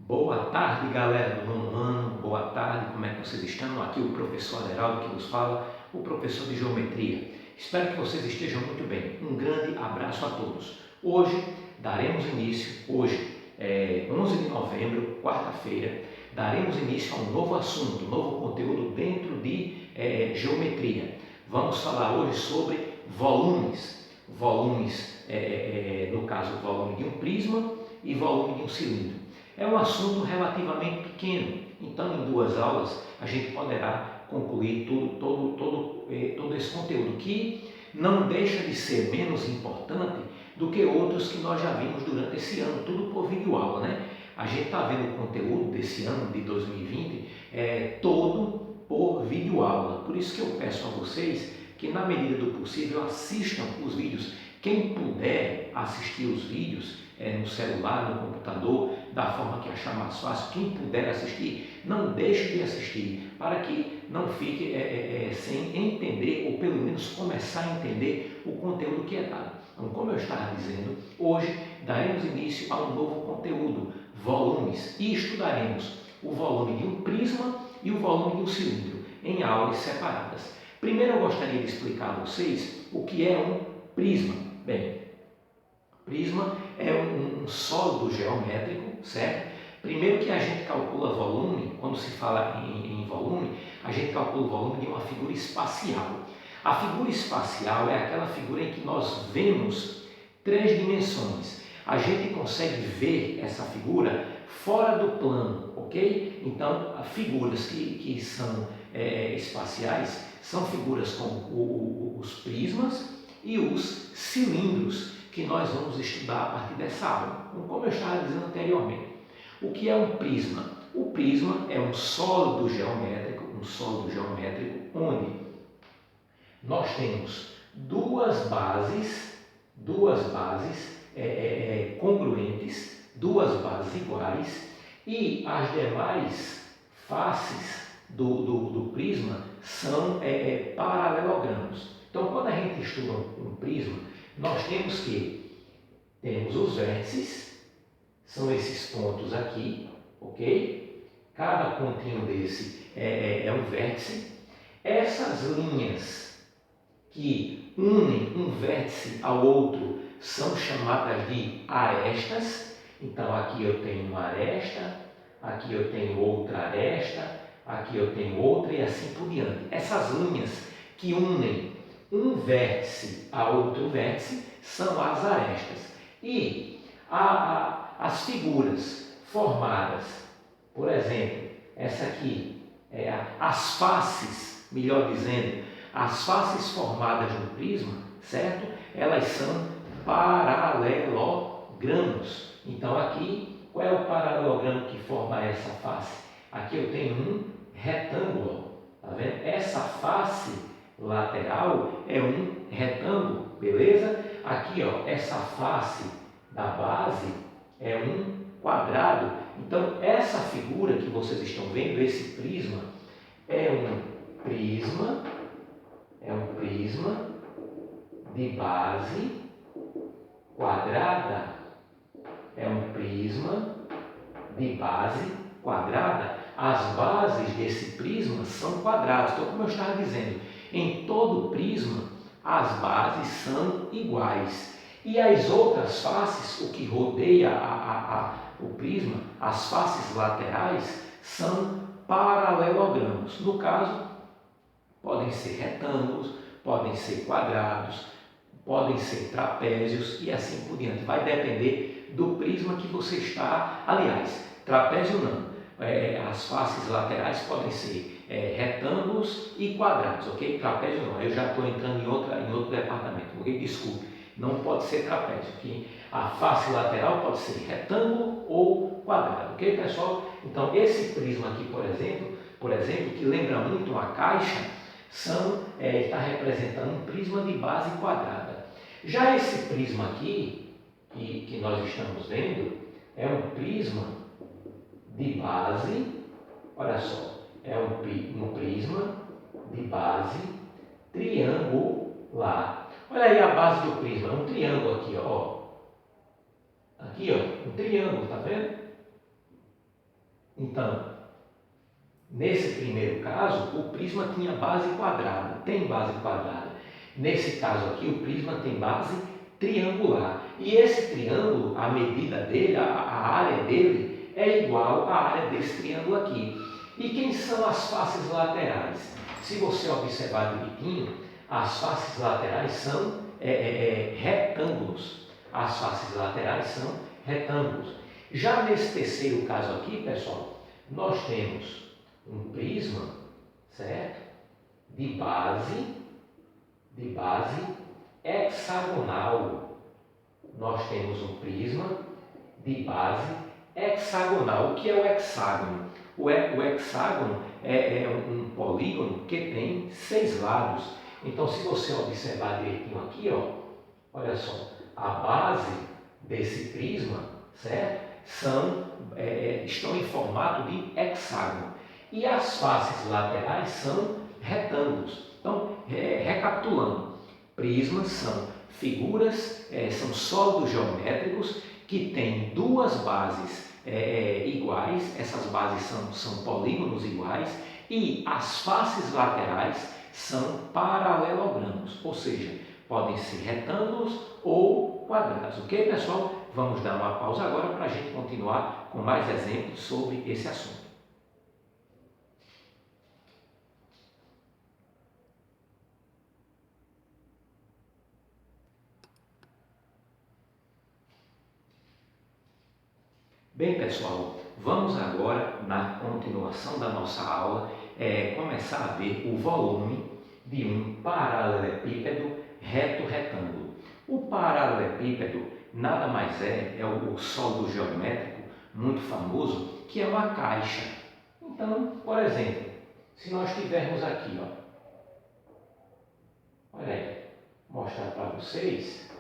Boa tarde, galera do nono ano, boa tarde, como é que vocês estão? Aqui o professor Aderaldo que vos fala, o professor de Geometria. Espero que vocês estejam muito bem. Um grande abraço a todos. Hoje daremos início, hoje é 11 de novembro, quarta-feira, daremos início a um novo assunto, um novo conteúdo dentro de Geometria. Vamos falar hoje sobre volumes. Volumes, no caso, o volume de um prisma e volume de um cilindro. É um assunto relativamente pequeno, então em 2 aulas a gente poderá concluir todo esse conteúdo, que não deixa de ser menos importante do que outros que nós já vimos durante esse ano, tudo por videoaula, né? A gente está vendo o conteúdo desse ano de 2020 todo por videoaula, por isso que eu peço a vocês que na medida do possível assistam os vídeos. Quem puder assistir os vídeos no celular, no computador, da forma que achar mais fácil, quem puder assistir, não deixe de assistir, para que não fique sem entender, ou pelo menos começar a entender o conteúdo que é dado. Então, como eu estava dizendo, hoje daremos início a um novo conteúdo, volumes, e estudaremos o volume de um prisma e o volume de um cilindro, em aulas separadas. Primeiro eu gostaria de explicar a vocês o que é um prisma. Bem, prisma é um sólido geométrico, certo? Primeiro que a gente calcula volume, quando se fala em volume, a gente calcula o volume de uma figura espacial. A figura espacial é aquela figura em que nós vemos 3 dimensões. A gente consegue ver essa figura fora do plano, ok? Então, figuras que são espaciais são figuras como os prismas e os cilindros, que nós vamos estudar a partir dessa aula. Como eu estava dizendo anteriormente, o que é um prisma? O prisma é um sólido geométrico onde nós temos duas bases congruentes, duas bases iguais, e as demais faces do prisma são paralelogramos. Então, quando a gente estuda um prisma, nós temos os vértices, são esses pontos aqui, ok? Cada pontinho desse é um vértice. Essas linhas que unem um vértice ao outro são chamadas de arestas. Então, aqui eu tenho uma aresta, aqui eu tenho outra aresta, aqui eu tenho outra e assim por diante. Essas linhas que unem um vértice a outro vértice são as arestas. E as figuras formadas, por exemplo, essa aqui, as faces, melhor dizendo, as faces formadas no prisma, certo? Elas são paralelogramos. Então aqui, qual é o paralelogramo que forma essa face? Aqui eu tenho um retângulo, tá vendo? Essa face lateral é um retângulo, beleza? Aqui, ó, essa face da base é um quadrado. Então, essa figura que vocês estão vendo, esse prisma, é um prisma de base quadrada. É um prisma de base quadrada. As bases desse prisma são quadrados. Então, como eu estava dizendo, em todo prisma as bases são iguais. E as outras faces, o que rodeia o prisma, as faces laterais, são paralelogramos. No caso, podem ser retângulos, podem ser quadrados, podem ser trapézios e assim por diante. Vai depender do prisma que você está. Aliás, trapézio não. As faces laterais podem ser retângulos e quadrados, ok? Trapézio não, eu já estou entrando em outro departamento, ok? Desculpe, não pode ser trapézio, ok? A face lateral pode ser retângulo ou quadrado, ok, pessoal? Então, esse prisma aqui, por exemplo, que lembra muito uma caixa, está representando um prisma de base quadrada. Já esse prisma aqui, que nós estamos vendo, é um prisma de base, olha só, é um prisma de base triangular. Olha aí a base do prisma, é um triângulo aqui, ó. Aqui, ó, um triângulo, tá vendo? Então, nesse primeiro caso, o prisma tinha base quadrada, tem base quadrada. Nesse caso aqui, o prisma tem base triangular. E esse triângulo, a medida dele, a área dele, é igual à área desse triângulo aqui. E quem são as faces laterais? Se você observar direitinho, as faces laterais são retângulos. As faces laterais são retângulos. Já nesse terceiro caso aqui, pessoal, nós temos um prisma, certo? De base hexagonal. Nós temos um prisma de base hexagonal. O que é o hexágono? O hexágono é um polígono que tem 6 lados. Então, se você observar direitinho aqui, ó, olha só, a base desse prisma, certo? Estão em formato de hexágono. E as faces laterais são retângulos. Então, recapitulando, prismas são figuras, são sólidos geométricos que têm duas bases iguais, essas bases são polígonos iguais, e as faces laterais são paralelogramos, ou seja, podem ser retângulos ou quadrados. Ok, pessoal? Vamos dar uma pausa agora para a gente continuar com mais exemplos sobre esse assunto. Bem, pessoal, vamos agora, na continuação da nossa aula, começar a ver o volume de um paralelepípedo reto-retângulo. O paralelepípedo nada mais é o sólido geométrico muito famoso, que é uma caixa. Então, por exemplo, se nós tivermos aqui, ó, olha aí, mostrar para vocês,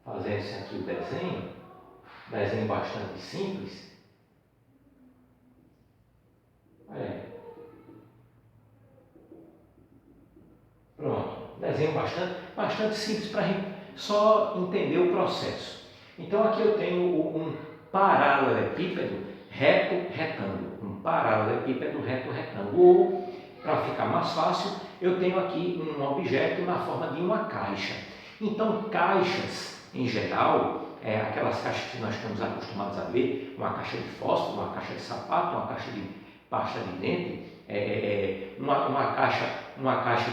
fazendo-se aqui o desenho bastante simples. Olha aí. Pronto, desenho bastante simples para a gente só entender o processo. Então aqui eu tenho um paralelepípedo reto-retângulo. Um paralelepípedo reto-retângulo. Ou, para ficar mais fácil, eu tenho aqui um objeto na forma de uma caixa. Então, caixas, em geral, aquelas caixas que nós estamos acostumados a ver, uma caixa de fósforo, uma caixa de sapato, uma caixa de pasta de dente, uma caixa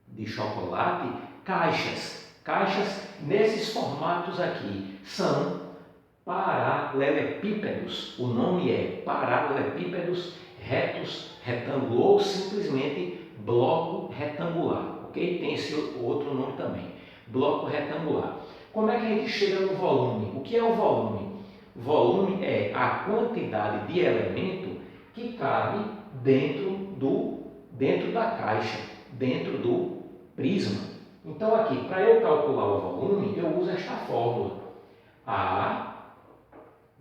de chocolate, caixas nesses formatos aqui são paralelepípedos. O nome é paralelepípedos retos retângulo ou simplesmente bloco retangular, ok? Tem esse outro nome também, bloco retangular. Como é que a gente chega no volume? O que é o volume? Volume é a quantidade de elemento que cabe dentro da caixa, dentro do prisma. Então aqui, para eu calcular o volume, eu uso esta fórmula. A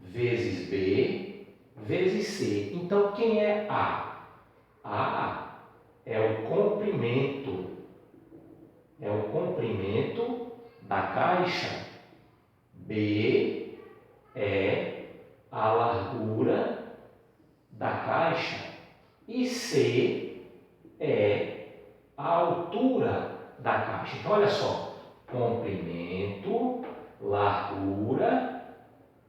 vezes B vezes C. Então quem é A? A é o comprimento. É o comprimento da caixa. B é a largura da caixa. E C é a altura da caixa. Então, olha só, comprimento, largura,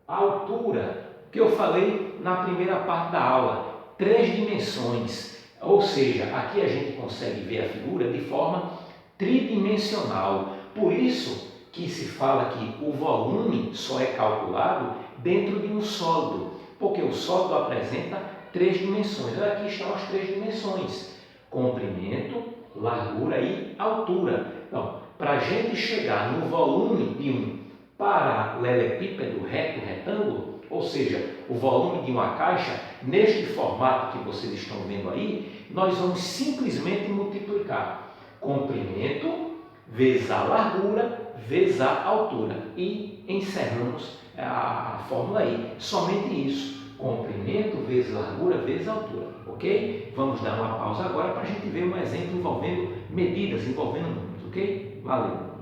altura, que eu falei na primeira parte da aula, 3 dimensões, ou seja, aqui a gente consegue ver a figura de forma tridimensional, por isso que se fala que o volume só é calculado dentro de um sólido, porque o sólido apresenta 3 dimensões. Aqui estão as 3 dimensões, comprimento, largura e altura. Então, para a gente chegar no volume de um paralelepípedo reto-retângulo, ou seja, o volume de uma caixa, neste formato que vocês estão vendo aí, nós vamos simplesmente multiplicar comprimento vezes a largura vezes a altura. E encerramos a fórmula aí. Somente isso. Comprimento vezes largura vezes altura. Ok? Vamos dar uma pausa agora para a gente ver um exemplo envolvendo medidas, envolvendo números. Ok? Valeu!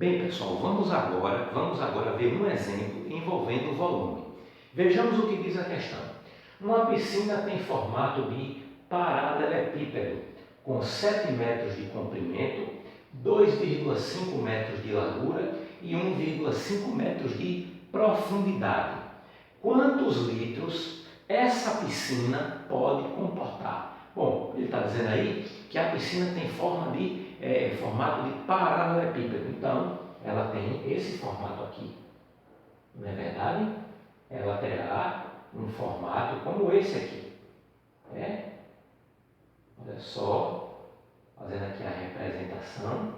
Bem, pessoal, vamos agora ver um exemplo envolvendo o volume. Vejamos o que diz a questão. Uma piscina tem formato de paralelepípedo, com 7 metros de comprimento, 2,5 metros de largura e 1,5 metros de profundidade. Quantos litros essa piscina pode comportar? Bom, ele está dizendo aí que a piscina tem formato de paralelepípedo, então ela tem esse formato aqui, não é verdade? Ela terá um formato como esse aqui, né? Olha só, fazendo aqui a representação.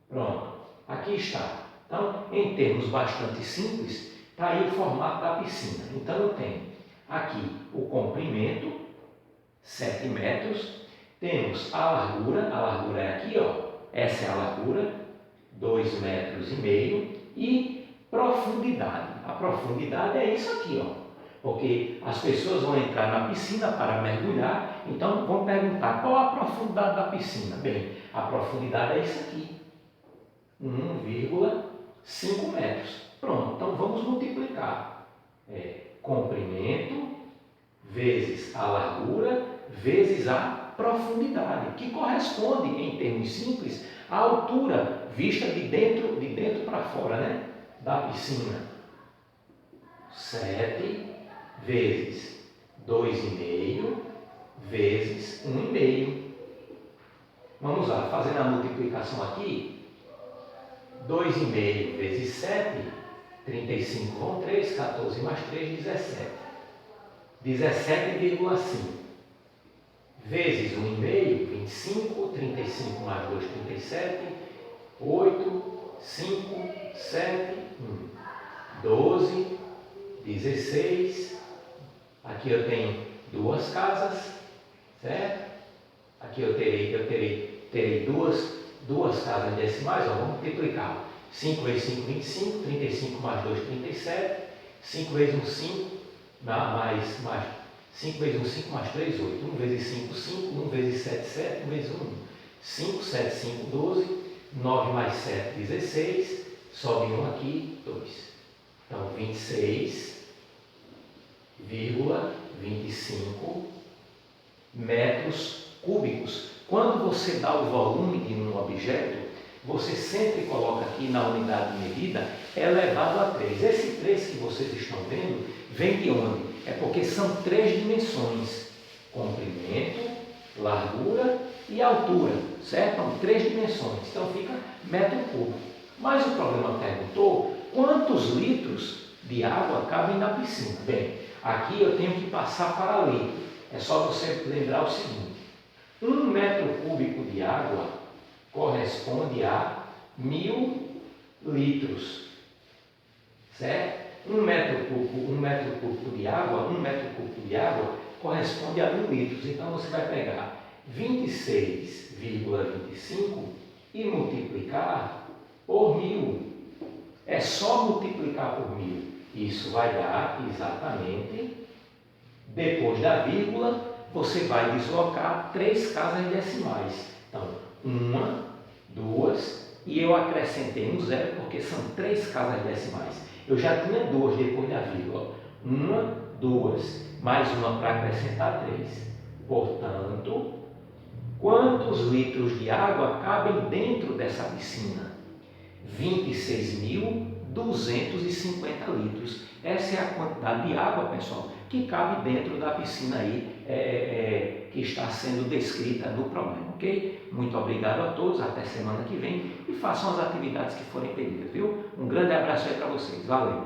Pronto, aqui está. Então, em termos bastante simples, está aí o formato da piscina. Então, eu tenho aqui o comprimento, 7 metros. Temos a largura é aqui, ó. Essa é a largura, 2,5 metros. E profundidade. A profundidade é isso aqui, ó. Porque as pessoas vão entrar na piscina para mergulhar, então vão perguntar qual a profundidade da piscina. Bem, a profundidade é isso aqui. 1,5 metros. Pronto, então vamos multiplicar. Comprimento vezes a largura vezes a profundidade, que corresponde, em termos simples, à altura vista de dentro para fora, né? Da piscina. 7 vezes 2,5 vezes 1,5. Vamos lá, fazendo a multiplicação aqui. 2,5 vezes 7, 35 vão 3, 14 mais 3, 17. 17,5 vezes 1,5, 25, 35 mais 2, 37, 8, 5, 7, 1, 12, 16. Aqui eu tenho duas casas, certo? Aqui eu terei duas casas decimais, ó, vamos multiplicar. 5 vezes 5, 25, 35 mais 2, 37, 5 vezes 1, 5, mais 5 vezes 1, 5 mais 3, 8. 1 vezes 5, 5, 1 vezes 7, 7, 1 vezes 1, 5, 7, 5, 12, 9 mais 7, 16, sobe 1 aqui, 2. Então, 26,25 metros cúbicos. Quando você dá o volume de um objeto, você sempre coloca aqui na unidade de medida elevado a 3. Esse 3 que vocês estão vendo vem de onde? É porque são 3 dimensões: comprimento, largura e altura, certo? São 3 dimensões, então fica metro cúbico. Mas o problema perguntou quantos litros de água cabem na piscina. Bem, aqui eu tenho que passar para litro. É só você lembrar o seguinte: 1 metro cúbico de água corresponde a 1.000 litros, certo? 1 metro cúbico de água corresponde a 1.000 litros. Então você vai pegar 26,25 e multiplicar por 1.000. É só multiplicar por 1.000. Isso vai dar exatamente, depois da vírgula, você vai deslocar 3 casas decimais. Então, 1, 2, e eu acrescentei um zero porque são 3 casas decimais. Eu já tinha 2 depois da vírgula. 1, 2, mais uma para acrescentar 3. Portanto, quantos litros de água cabem dentro dessa piscina? 26.250 litros. Essa é a quantidade de água, pessoal, que cabe dentro da piscina aí, que está sendo descrita no problema, ok? Muito obrigado a todos, até semana que vem, e façam as atividades que forem pedidas, viu? Um grande abraço aí para vocês, valeu!